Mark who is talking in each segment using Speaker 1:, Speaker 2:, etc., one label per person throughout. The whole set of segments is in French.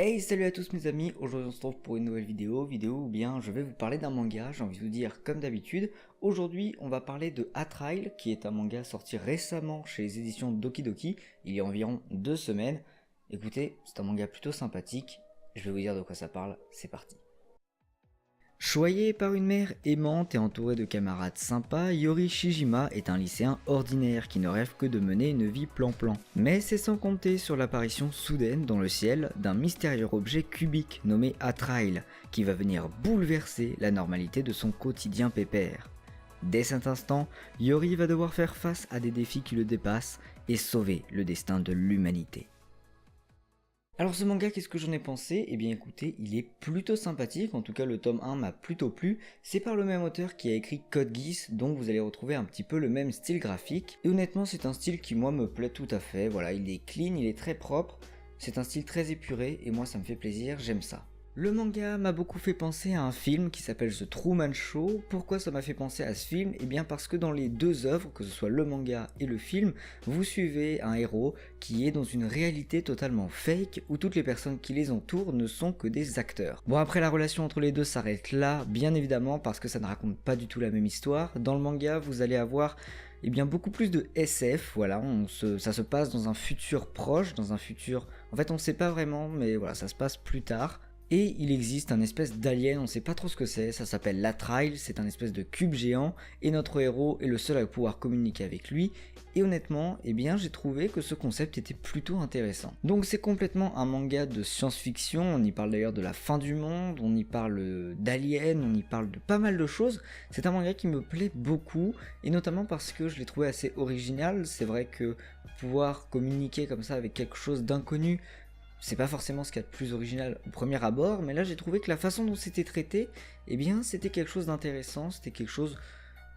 Speaker 1: Hey, salut à tous mes amis, aujourd'hui on se retrouve pour une nouvelle vidéo où bien je vais vous parler d'un manga, j'ai envie de vous dire comme d'habitude. Aujourd'hui on va parler de Atrail, qui est un manga sorti récemment chez les éditions Doki Doki, il y a environ 2 semaines. Écoutez, c'est un manga plutôt sympathique, je vais vous dire de quoi ça parle, c'est parti. Choyé par une mère aimante et entouré de camarades sympas, Yori Shijima est un lycéen ordinaire qui ne rêve que de mener une vie plan-plan. Mais c'est sans compter sur l'apparition soudaine dans le ciel d'un mystérieux objet cubique nommé Atrail, qui va venir bouleverser la normalité de son quotidien pépère. Dès cet instant, Yori va devoir faire face à des défis qui le dépassent et sauver le destin de l'humanité. Alors ce manga, qu'est-ce que j'en ai pensé? Eh bien écoutez, il est plutôt sympathique, en tout cas le tome 1 m'a plutôt plu. C'est par le même auteur qui a écrit Code Geass, donc vous allez retrouver un petit peu le même style graphique. Et honnêtement c'est un style qui moi me plaît tout à fait, voilà, il est clean, il est très propre, c'est un style très épuré et moi ça me fait plaisir, j'aime ça. Le manga m'a beaucoup fait penser à un film qui s'appelle The Truman Show. Pourquoi ça m'a fait penser à ce film? Eh bien parce que dans les deux œuvres, que ce soit le manga et le film, vous suivez un héros qui est dans une réalité totalement fake où toutes les personnes qui les entourent ne sont que des acteurs. Bon, après la relation entre les deux s'arrête là, bien évidemment, parce que ça ne raconte pas du tout la même histoire. Dans le manga, vous allez avoir beaucoup plus de SF, voilà, ça se passe dans un futur proche, dans un futur... En fait on ne sait pas vraiment, mais voilà, ça se passe plus tard. Et il existe un espèce d'alien, on sait pas trop ce que c'est, ça s'appelle l'Atrail, c'est un espèce de cube géant, et notre héros est le seul à pouvoir communiquer avec lui, et honnêtement, eh bien j'ai trouvé que ce concept était plutôt intéressant. Donc c'est complètement un manga de science-fiction, on y parle d'ailleurs de la fin du monde, on y parle d'aliens, on y parle de pas mal de choses. C'est un manga qui me plaît beaucoup, et notamment parce que je l'ai trouvé assez original. C'est vrai que pouvoir communiquer comme ça avec quelque chose d'inconnu, c'est pas forcément ce qu'il y a de plus original au premier abord, mais là j'ai trouvé que la façon dont c'était traité, eh bien c'était quelque chose d'intéressant, c'était quelque chose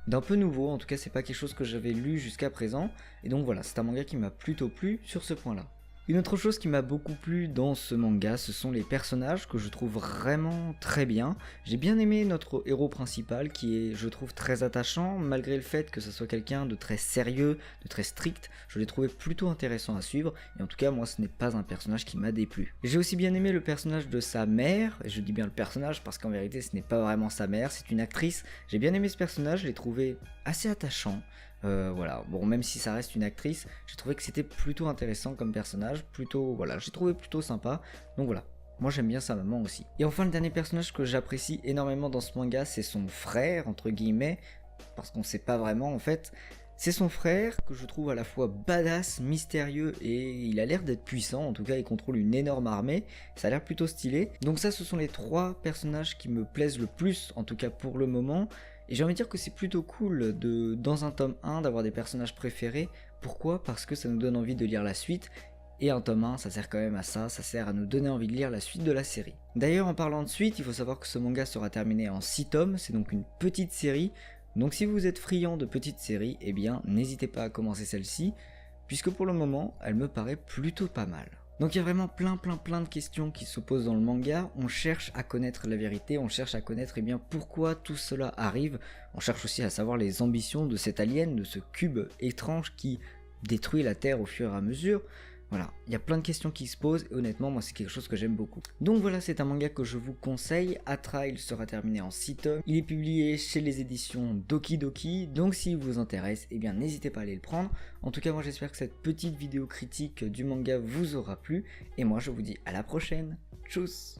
Speaker 1: d'un peu nouveau, en tout cas c'est pas quelque chose que j'avais lu jusqu'à présent, et donc voilà, c'est un manga qui m'a plutôt plu sur ce point-là. Une autre chose qui m'a beaucoup plu dans ce manga, ce sont les personnages que je trouve vraiment très bien. J'ai bien aimé notre héros principal qui est, je trouve, très attachant, malgré le fait que ce soit quelqu'un de très sérieux, de très strict. Je l'ai trouvé plutôt intéressant à suivre, et en tout cas moi ce n'est pas un personnage qui m'a déplu. J'ai aussi bien aimé le personnage de sa mère, et je dis bien le personnage parce qu'en vérité ce n'est pas vraiment sa mère, c'est une actrice. J'ai bien aimé ce personnage, je l'ai trouvé assez attachant. Voilà, bon, même si ça reste une actrice, j'ai trouvé que c'était plutôt intéressant comme personnage, plutôt, voilà, j'ai trouvé plutôt sympa, donc voilà. Moi j'aime bien sa maman aussi. Et enfin le dernier personnage que j'apprécie énormément dans ce manga, c'est son frère, entre guillemets, parce qu'on sait pas vraiment en fait. C'est son frère que je trouve à la fois badass, mystérieux et il a l'air d'être puissant, en tout cas il contrôle une énorme armée, ça a l'air plutôt stylé. Donc ça ce sont les 3 personnages qui me plaisent le plus, en tout cas pour le moment. Et j'ai envie de dire que c'est plutôt cool dans un tome 1 d'avoir des personnages préférés. Pourquoi? Parce que ça nous donne envie de lire la suite. Et un tome 1, ça sert quand même à ça sert à nous donner envie de lire la suite de la série. D'ailleurs, en parlant de suite, il faut savoir que ce manga sera terminé en 6 tomes, c'est donc une petite série. Donc si vous êtes friand de petites séries, eh bien n'hésitez pas à commencer celle-ci, puisque pour le moment, elle me paraît plutôt pas mal. Donc il y a vraiment plein de questions qui se posent dans le manga, on cherche à connaître la vérité, on cherche à connaître pourquoi tout cela arrive, on cherche aussi à savoir les ambitions de cet alien, de ce cube étrange qui détruit la Terre au fur et à mesure. Voilà, il y a plein de questions qui se posent et honnêtement moi c'est quelque chose que j'aime beaucoup. Donc voilà, c'est un manga que je vous conseille. Atrail sera terminé en 6 tomes, il est publié chez les éditions Doki Doki, donc s'il vous intéresse, eh bien n'hésitez pas à aller le prendre. En tout cas moi j'espère que cette petite vidéo critique du manga vous aura plu et moi je vous dis à la prochaine. Tchuss.